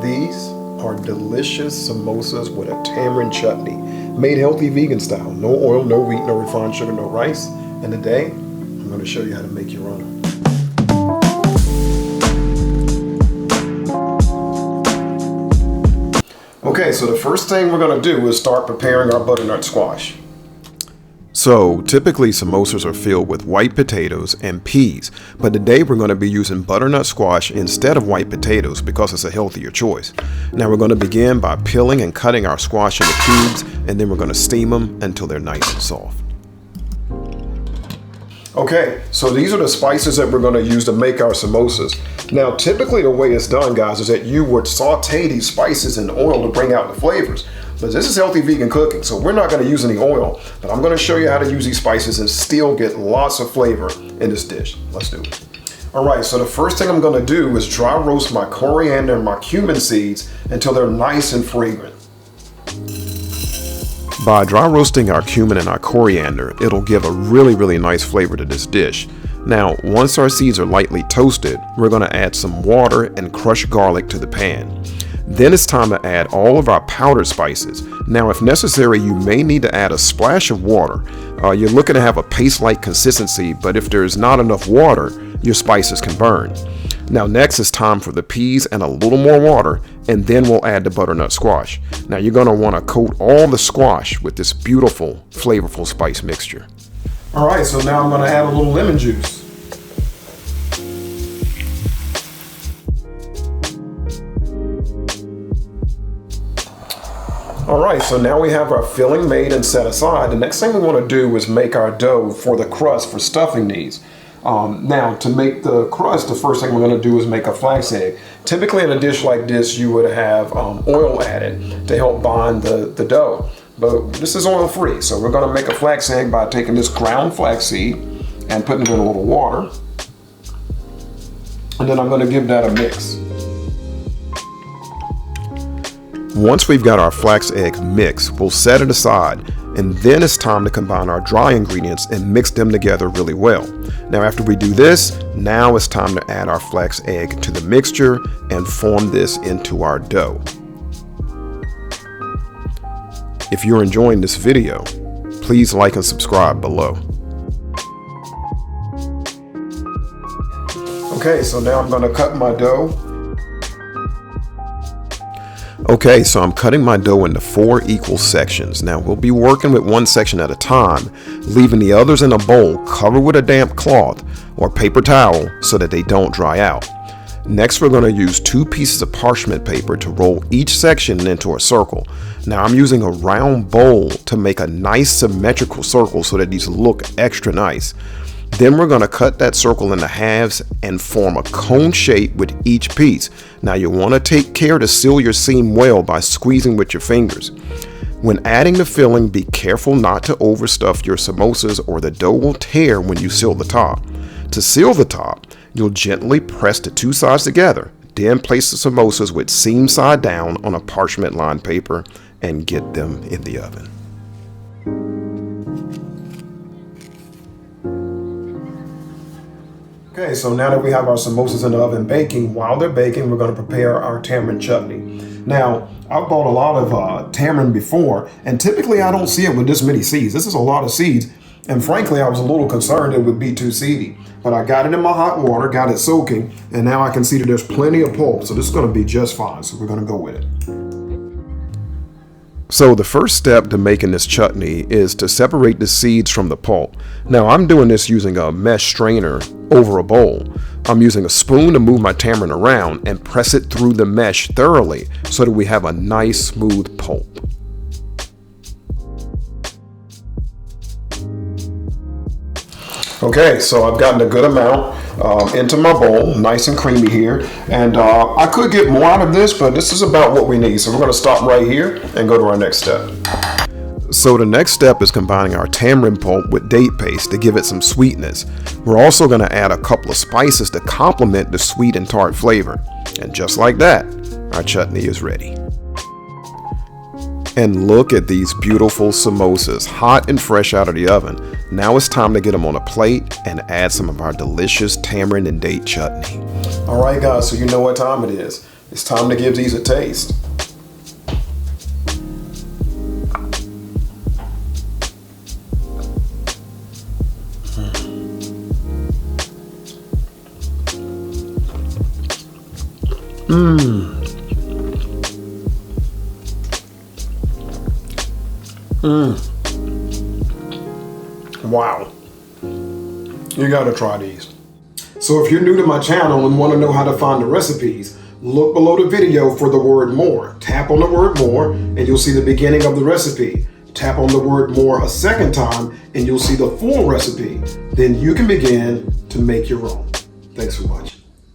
These are delicious samosas with a tamarind chutney, made healthy vegan style. No oil, no wheat, no refined sugar, no rice. And today, I'm going to show you how to make your own. Okay, so the first thing we're going to do is start preparing our butternut squash. So typically samosas are filled with white potatoes and peas, but today we're going to be using butternut squash instead of white potatoes because it's a healthier choice. Now we're going to begin by peeling and cutting our squash into cubes, and then we're going to steam them until they're nice and soft. Okay, so these are the spices that we're going to use to make our samosas. Now typically the way it's done, guys, is that you would saute these spices in oil to bring out the flavors. But this is healthy vegan cooking, so we're not going to use any oil, but I'm going to show you how to use these spices and still get lots of flavor in this dish. Let's do it. All right, so the first thing I'm going to do is dry roast my coriander and my cumin seeds until they're nice and fragrant. By dry roasting our cumin and our coriander, it'll give a really nice flavor to this dish. Now, once our seeds are lightly toasted, we're going to add some water and crushed garlic to the pan. Then it's time to add all of our powdered spices. Now, if necessary, you may need to add a splash of water. You're looking to have a paste-like consistency, but if there's not enough water, your spices can burn. Now, next it's time for the peas and a little more water, and then we'll add the butternut squash. Now, you're going to want to coat all the squash with this beautiful, flavorful spice mixture. All right, so now I'm going to add a little lemon juice. All right, so now we have our filling made and set aside. The next thing we want to do is make our dough for the crust for stuffing these. Now, to make the crust, the first thing we're going to do is make a flax egg. Typically in a dish like this, you would have oil added to help bind the dough. But this is oil free, so we're going to make a flax egg by taking this ground flaxseed and putting it in a little water. And then I'm going to give that a mix. Once we've got our flax egg mix, we'll set it aside, and then it's time to combine our dry ingredients and mix them together really well. Now after we do this, now it's time to add our flax egg to the mixture and form this into our dough. If you're enjoying this video, please like and subscribe below. Okay, so now I'm going to cut my dough. Okay, so I'm cutting my dough into 4 equal sections. Now we'll be working with one section at a time, leaving the others in a bowl covered with a damp cloth or paper towel so that they don't dry out. Next, we're going to use 2 pieces of parchment paper to roll each section into a circle. Now I'm using a round bowl to make a nice symmetrical circle so that these look extra nice. Then we're going to cut that circle into halves and form a cone shape with each piece. Now you want to take care to seal your seam well by squeezing with your fingers. When adding the filling, be careful not to overstuff your samosas or the dough will tear when you seal the top. To seal the top, you'll gently press the 2 sides together. Then place the samosas with seam side down on a parchment lined paper and get them in the oven. Okay, so now that we have our samosas in the oven baking, while they're baking, we're going to prepare our tamarind chutney. Now, I've bought a lot of tamarind before, and typically I don't see it with this many seeds. This is a lot of seeds, and frankly, I was a little concerned it would be too seedy. But I got it in my hot water, got it soaking, and now I can see that there's plenty of pulp, so this is going to be just fine, so we're going to go with it. So the first step to making this chutney is to separate the seeds from the pulp. Now I'm doing this using a mesh strainer over a bowl. I'm using a spoon to move my tamarind around and press it through the mesh thoroughly so that we have a nice smooth pulp. Okay, so I've gotten a good amount into my bowl, nice and creamy here, and I could get more out of this, but this is about what we need. So we're going to stop right here and go to our next step. So the next step is combining our tamarind pulp with date paste to give it some sweetness. We're also going to add a couple of spices to complement the sweet and tart flavor. And just like that, our chutney is ready. And look at these beautiful samosas, hot and fresh out of the oven. Now it's time to get them on a plate and add some of our delicious tamarind and date chutney. All right, guys, so you know what time it is. It's time to give these a taste. Wow. You gotta try these. So if you're new to my channel and want to know how to find the recipes, look below the video for the word more. Tap on the word more and you'll see the beginning of the recipe. Tap on the word more a second time and you'll see the full recipe. Then you can begin to make your own. Thanks for watching.